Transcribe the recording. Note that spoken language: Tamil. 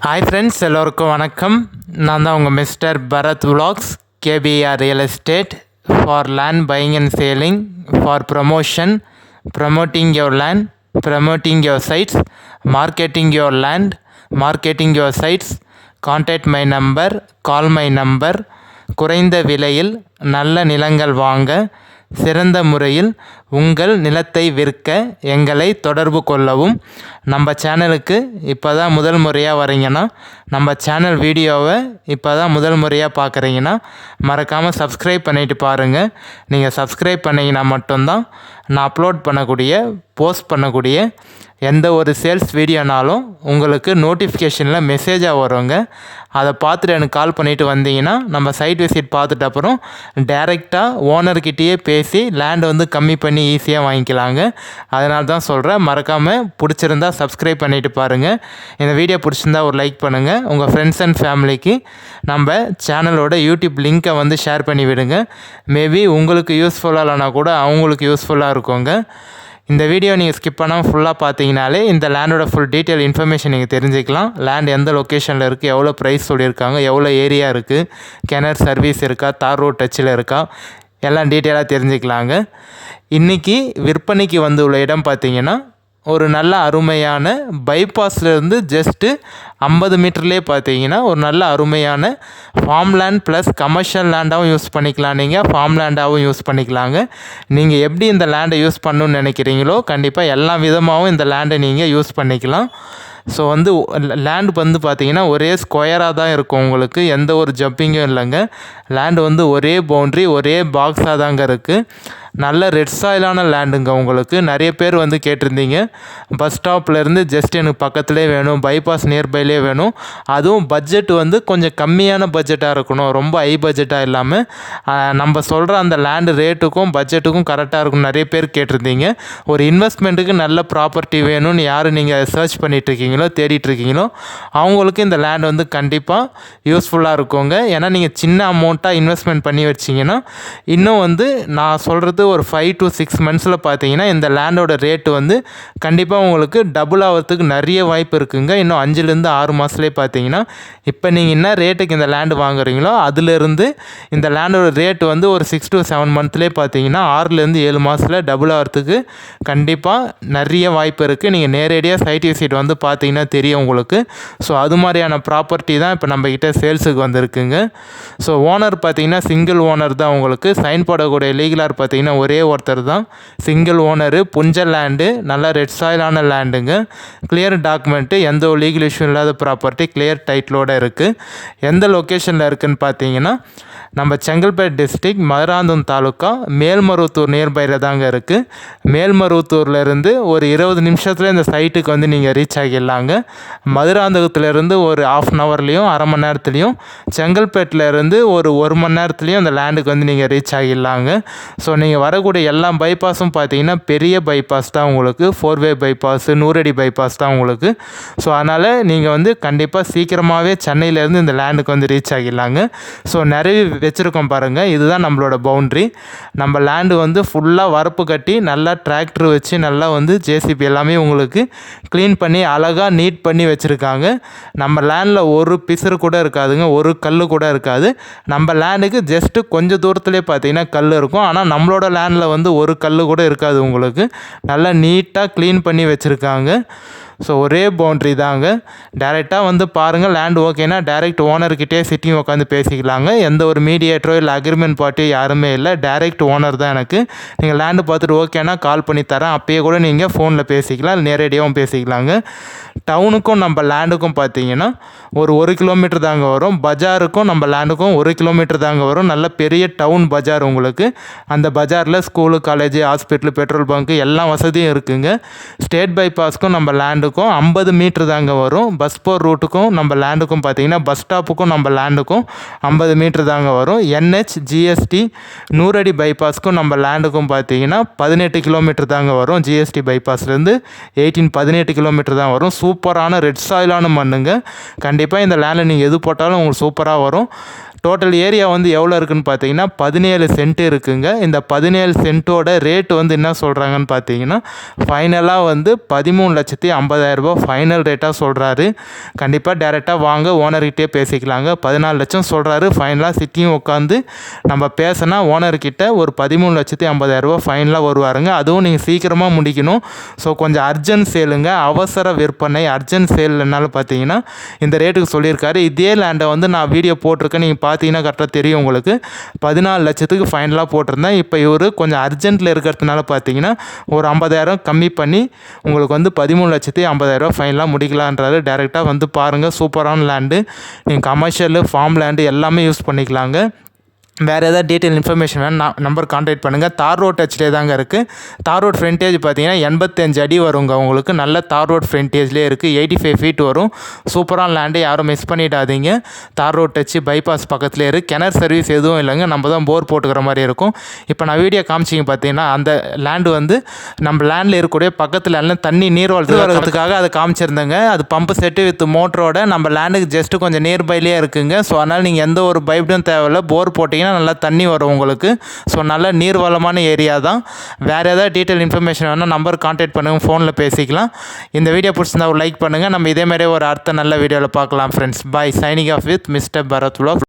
ஹாய் ஃப்ரெண்ட்ஸ், எல்லோருக்கும் வணக்கம். நான் தான் உங்கள் mister Bharat vlogs, KPR real estate for land buying and selling, for promotion, promoting your land, promoting your sites, marketing your land, marketing your sites. Contact my number, call my number. குறைந்த விலையில் நல்ல நிலங்கள் வாங்க, சிறந்த முறையில் உங்கள் நிலத்தை விற்க எங்களை தொடர்பு கொள்ளவும். நம்ம சேனலுக்கு இப்போ தான் முதல் முறையாக வரீங்கன்னா, நம்ம சேனல் வீடியோவை இப்போ தான் முதல் முறையாக பார்க்குறீங்கன்னா மறக்காமல் சப்ஸ்கிரைப் பண்ணிவிட்டு பாருங்கள். நீங்கள் சப்ஸ்கிரைப் பண்ணிங்கன்னா மட்டும்தான் நான் அப்லோட் பண்ணக்கூடிய, போஸ்ட் பண்ணக்கூடிய எந்த ஒரு சேல்ஸ் வீடியோனாலும் உங்களுக்கு நோட்டிஃபிகேஷனில் மெசேஜாக வருங்க. அதை பார்த்துட்டு எனக்கு கால் பண்ணிவிட்டு வந்தீங்கன்னா நம்ம சைட் விசிட் பார்த்துட்டு அப்புறம் டைரெக்டாக ஓனர்கிட்டயே பேசி லேண்ட் கம்மி பண்ணி ஈஸியாக வாங்கிக்கலாங்க. அதனால தான் சொல்கிறேன், மறக்காமல் பிடிச்சிருந்தா சப்ஸ்கிரைப் பண்ணிவிட்டு பாருங்கள். இந்த வீடியோ பிடிச்சிருந்தா ஒரு லைக் பண்ணுங்கள். உங்கள் ஃப்ரெண்ட்ஸ் அண்ட் ஃபேமிலிக்கு நம்ம சேனலோட யூடியூப் லிங்க்கை ஷேர் பண்ணி விடுங்க. மேபி உங்களுக்கு யூஸ்ஃபுல்லாக இல்லைனா கூட அவங்களுக்கு யூஸ்ஃபுல்லாக இருக்குங்க. இந்த வீடியோ நீங்கள் ஸ்கிப் பண்ணாமல் ஃபுல்லாக பார்த்தீங்கனாலே இந்த லேண்டோட ஃபுல் டீட்டெயில் இன்ஃபர்மேஷன் நீங்கள் தெரிஞ்சுக்கலாம். லேண்ட் எந்த லொக்கேஷனில் இருக்குது, எவ்வளோ ப்ரைஸ் சொல்லியிருக்காங்க, எவ்வளோ ஏரியா இருக்குது, கிணறு சர்வீஸ் இருக்கா, தார் ரோட் டச்சில் இருக்கா, எல்லாம் டீட்டெயிலாக தெரிஞ்சுக்கலாங்க. இன்றைக்கி விற்பனைக்கு உள்ள இடம் பார்த்தீங்கன்னா ஒரு நல்ல அருமையான பைபாஸ்லேருந்து ஜஸ்ட்டு 50 மீட்டர்லேயே பார்த்தீங்கன்னா ஒரு நல்ல அருமையான ஃபார்ம் லேண்ட் ப்ளஸ் கமர்ஷியல் லேண்டாகவும் யூஸ் பண்ணிக்கலாம். நீங்கள் ஃபார்ம் லேண்டாகவும் யூஸ் பண்ணிக்கலாங்க. நீங்கள் எப்படி இந்த லேண்டை யூஸ் பண்ணணுன்னு நினைக்கிறீங்களோ கண்டிப்பாக எல்லா விதமாகவும் இந்த லேண்டை நீங்கள் யூஸ் பண்ணிக்கலாம். ஸோ லேண்டு பார்த்தீங்கன்னா ஒரே ஸ்கொயராக தான் இருக்கும், உங்களுக்கு எந்த ஒரு ஜம்பிங்கும் இல்லைங்க. லேண்டு ஒரே பவுண்ட்ரி, ஒரே பாக்ஸாக தாங்க இருக்குது. நல்ல ரெட் சாயிலான லேண்டுங்க. உங்களுக்கு நிறைய பேர் கேட்டிருந்தீங்க, பஸ் ஸ்டாப்லேருந்து ஜஸ்ட் எனக்கு பக்கத்துலேயே வேணும், பைபாஸ் நியர்பைலே வேணும், அதுவும் பட்ஜெட் கொஞ்சம் கம்மியான பட்ஜெட்டாக இருக்கணும், ரொம்ப ஹை பட்ஜெட்டாக இல்லாமல் நம்ம சொல்கிற அந்த லேண்டு ரேட்டுக்கும் பட்ஜெட்டுக்கும் கரெக்டாக இருக்கும் நிறைய பேர் கேட்டிருந்தீங்க. ஒரு இன்வெஸ்ட்மெண்ட்டுக்கு நல்ல ப்ராப்பர்ட்டி வேணும்னு யார் நீங்கள் சர்ச் பண்ணிகிட்ருக்கீங்களோ, தேடிட்டுருக்கீங்களோ அவங்களுக்கு இந்த லேண்ட் கண்டிப்பாக யூஸ்ஃபுல்லாக இருக்குங்க. ஏன்னா நீங்கள் சின்ன அமௌண்ட்டாக இன்வெஸ்ட்மெண்ட் பண்ணி வச்சிங்கன்னா இன்னும் நான் சொல்கிறது ஒரு 5 to 6 monthஸில் பார்த்தீங்கன்னா இந்த லேண்டோட ரேட்டு கண்டிப்பாக உங்களுக்கு டபுள் ஆகிறதுக்கு நிறைய வாய்ப்பு இருக்குங்க. இன்னும் 5லேருந்து 6 மாதத்துலேயே பார்த்தீங்கன்னா இப்போ நீங்கள் என்ன ரேட்டுக்கு இந்த லேண்டு வாங்குறீங்களோ அதிலிருந்து இந்த லேண்டோட ரேட்டு ஒரு 6 to 7 monthலேயே பார்த்தீங்கன்னா 6லேருந்து 7 மாதத்தில் டபுள் ஆகிறதுக்கு கண்டிப்பாக நிறைய வாய்ப்பு இருக்குது. நீங்கள் நேரடியாக சைட் விசிட் பார்த்தீங்கன்னா தெரியும் உங்களுக்கு. ஸோ அது மாதிரியான ப்ராப்பர்ட்டி தான் இப்போ நம்மக்கிட்ட சேல்ஸுக்கு வந்திருக்குங்க. ஸோ ஓனர் பார்த்தீங்கன்னா சிங்கிள் ஓனர் தான். உங்களுக்கு சைன் போடக்கூடிய லீகலார் பார்த்தீங்கன்னா ஒரே ஒருத்தர் தான், சிங்கிள் ஓனரு, புஞ்ச லேண்டு, நல்லா ரெட் சாயிலான லேண்டுங்க. கிளியர் டாக்குமெண்ட்டு, எந்த ஒரு லீகல் இஷ்யூ இல்லாத ப்ராப்பர்ட்டி, கிளியர் டைட்டிலோடு இருக்குது. எந்த லொக்கேஷனில் இருக்குதுன்னு பார்த்தீங்கன்னா நம்ம செங்கல்பேட் டிஸ்ட்ரிக்ட், மதுராந்தகம் தாலுக்கா, மேல்மருவத்தூர் நியர்பையில் தாங்க இருக்குது. மேல்மருவத்தூர்லேருந்து ஒரு 20 நிமிஷத்தில் இந்த சைட்டுக்கு நீங்கள் ரீச் ஆகிடலாங்க. மதுராந்தகத்துலேருந்து ஒரு 1/2 hourலேயும், அரை மணி நேரத்துலேயும், செங்கல்பேட்டிலேருந்து ஒரு 1 மணி நேரத்துலேயும் அந்த லேண்டுக்கு நீங்கள் ரீச் ஆகிடலாங்க. ஸோ நீங்கள் வரக்கூடிய எல்லா பைபாஸும் பார்த்தீங்கன்னா பெரிய பைபாஸ் தான் உங்களுக்கு, 4-way பைபாஸு, 100 அடி பைபாஸ் தான் உங்களுக்கு. ஸோ அதனால் நீங்கள் கண்டிப்பாக சீக்கிரமாகவே சென்னையிலேருந்து இந்த லேண்டுக்கு ரீச் ஆகிடலாங்க. ஸோ நிறைய வச்சுருக்கோம் பாருங்கள், இதுதான் நம்மளோட பவுண்ட்ரி. நம்ம லேண்டு ஃபுல்லாக வரப்பு கட்டி நல்லா டிராக்டர் வச்சு நல்லா ஜேசிபி எல்லாமே உங்களுக்கு க்ளீன் பண்ணி அழகாக நீட் பண்ணி வச்சுருக்காங்க. நம்ம லேண்டில் ஒரு பிசுறு கூட இருக்காதுங்க, ஒரு கல் கூட இருக்காது. நம்ம லேண்டுக்கு ஜஸ்ட்டு கொஞ்சம் தூரத்துலேயே பார்த்தீங்கன்னா கல் இருக்கும், ஆனால் நம்மளோட லேண்டில் ஒரு கல் கூட இருக்காது உங்களுக்கு. நல்லா நீட்டாக க்ளீன் பண்ணி வச்சுருக்காங்க. ஸோ ஒரே பவுண்ட்ரி தாங்க. டேரெக்டாக பாருங்கள், லேண்ட் ஓகேனா டேரெக்ட் ஓனர்கிட்டே சிட்டிங் உட்காந்து பேசிக்கலாங்க. எந்த ஒரு மீடியேட்டரோ இல்லை அக்ரிமெண்ட் பார்ட்டியோ யாருமே இல்லை, டேரெக்ட் ஓனர் தான் எனக்கு. நீங்கள் லேண்டு பார்த்துட்டு ஓகேனா கால் பண்ணி தரேன், அப்பயே கூட நீங்கள் ஃபோனில் பேசிக்கலாம், இல்லை நேரடியாகவும் பேசிக்கலாங்க. டவுனுக்கும் நம்ம லேண்டுக்கும் பார்த்தீங்கன்னா ஒரு 1 கிலோமீட்டர் தாங்க வரும். பஜாருக்கும் நம்ம லேண்டுக்கும் 1 கிலோமீட்டர் தாங்க வரும். நல்ல பெரிய டவுன் பஜார் உங்களுக்கு. அந்த பஜாரில் school, college, hospital, petrol bunk எல்லா வசதியும் இருக்குங்க. ஸ்டேட் பைபாஸ்க்கும் நம்ம லேண்டுக்கும் 50 மீட்டர் தாங்க வரும். பஸ் போர் ரூட்டுக்கும் நம்ம லேண்டுக்கும் பார்த்தீங்கன்னா பஸ் ஸ்டாப்புக்கும் நம்ம லேண்டுக்கும் 50 மீட்டர் தாங்க வரும். NH GST 100 அடி பைபாஸ்க்கும் நம்ம லேண்டுக்கும் பார்த்தீங்கன்னா 18 கிலோமீட்டர் தாங்க வரும். GST பைபாஸ்லேருந்து 18 கிலோமீட்டர் தான் வரும். சூப்பரான ரெட் சாயிலான மண்ணுங்க. கண்டிப்பாக இந்த லேண்டில் நீங்கள் எது போட்டாலும் உங்களுக்கு சூப்பராக வரும். டோட்டல் ஏரியா எவ்வளோ இருக்குதுன்னு பார்த்தீங்கன்னா 17 சென்ட் இருக்குங்க. இந்த 17 சென்ட்டோட ரேட்டு என்ன சொல்கிறாங்கன்னு பார்த்தீங்கன்னா ஃபைனலாக 13,50,000 ரூபா ஃபைனல் ரேட்டாக சொல்கிறாரு. கண்டிப்பாக டேரெக்டாக வாங்க ஓனர்கிட்டே பேசிக்கலாங்க. 14 லட்சம் சொல்கிறாரு. ஃபைனலாக சிட்டியும் உட்காந்து நம்ம பேசினா ஓனர்கிட்ட ஒரு 13,50,000 ரூபா ஃபைனலாக வருவாருங்க. அதுவும் நீங்கள் சீக்கிரமாக முடிக்கணும். ஸோ கொஞ்சம் அர்ஜென்ட் சேலுங்க, அவசர விற்பனை. அர்ஜென்ட் சேல்னால பார்த்தீங்கன்னா இந்த ரேட்டுக்கு சொல்லியிருக்காரு. இதே லேண்டை வந்து நான் வீடியோ போட்டிருக்கேன், நீங்கள் பார்த்தீங்கன்னா கரெக்டாக தெரியும் உங்களுக்கு. 14 லட்சத்துக்கு ஃபைனலாக போட்டிருந்தேன். இப்போ இவர் கொஞ்சம் அர்ஜென்ட்டில் இருக்கிறதுனால பார்த்தீங்கன்னா ஒரு 50,000 கம்மி பண்ணி உங்களுக்கு வந்து 13,50,000 ரூபா ஃபைனலாக முடிக்கலான்றாரு. டேரெக்டாக வந்து பாருங்கள், சூப்பரான லேண்டு. நீங்கள் கமர்ஷியலு, ஃபார்ம் லேண்டு எல்லாமே யூஸ் பண்ணிக்கலாங்க. வேறு ஏதாவது டீட்டெயில் இன்ஃபர்மேஷன் வேணும் நம்பர் கான்டாக்ட் பண்ணுங்கள். தார் ரோட் டச்லேயே தாங்க இருக்குது. தார் ரோட் ஃப்ரண்டேஜ் பார்த்தீங்கன்னா 85 அடி வருங்க உங்களுக்கு. நல்ல தார் ரோட் ஃப்ரண்டேஜ்லேயே இருக்குது. 85 ஃபீட் வரும். சூப்பரான லேண்டு, யாரும் மிஸ் பண்ணிடாதீங்க. தார் ரோட் டச்சு பைபாஸ் பக்கத்துலேயே இருக்குது. கிணறு சர்வீஸ் எதுவும் இல்லைங்க, நம்ம தான் போர் போட்டுக்கிற மாதிரி இருக்கும். இப்போ நான் வீடியோ காமிச்சிங்க பார்த்தீங்கன்னா அந்த லேண்டு வந்து நம்ம லேண்டில் இருக்கக்கூடிய பக்கத்தில் எல்லாம் தண்ணி நீர் வளர்த்துக்காக அதை காமிச்சிருந்தேங்க. அது பம்பு செட்டு வித் மோட்டரோட நம்ம லேண்டுக்கு ஜஸ்ட்டு கொஞ்சம் நியர்பைலேயே இருக்குங்க. ஸோ அதனால் நீங்கள் எந்த ஒரு பயப்படும் தேவையில்லை. போர் போட்டிங்கன்னா நல்லா தண்ணி வரும் உங்களுக்கு. ஸோ நல்ல நீர்வளமான ஏரியா தான். வேறு ஏதாவது டீட்டெயில் இன்ஃபர்மேஷன் வேணால் நம்பர் கான்டாக்ட் பண்ணுங்கள், ஃபோனில் பேசிக்கலாம். இந்த வீடியோ பிடிச்சிருந்தா ஒரு லைக் பண்ணுங்கள். நம்ம இதேமாதிரி ஒரு அடுத்த நல்ல வீடியோவில் பார்க்கலாம் friends. Bye. Signing off with mister Bharat vlogs.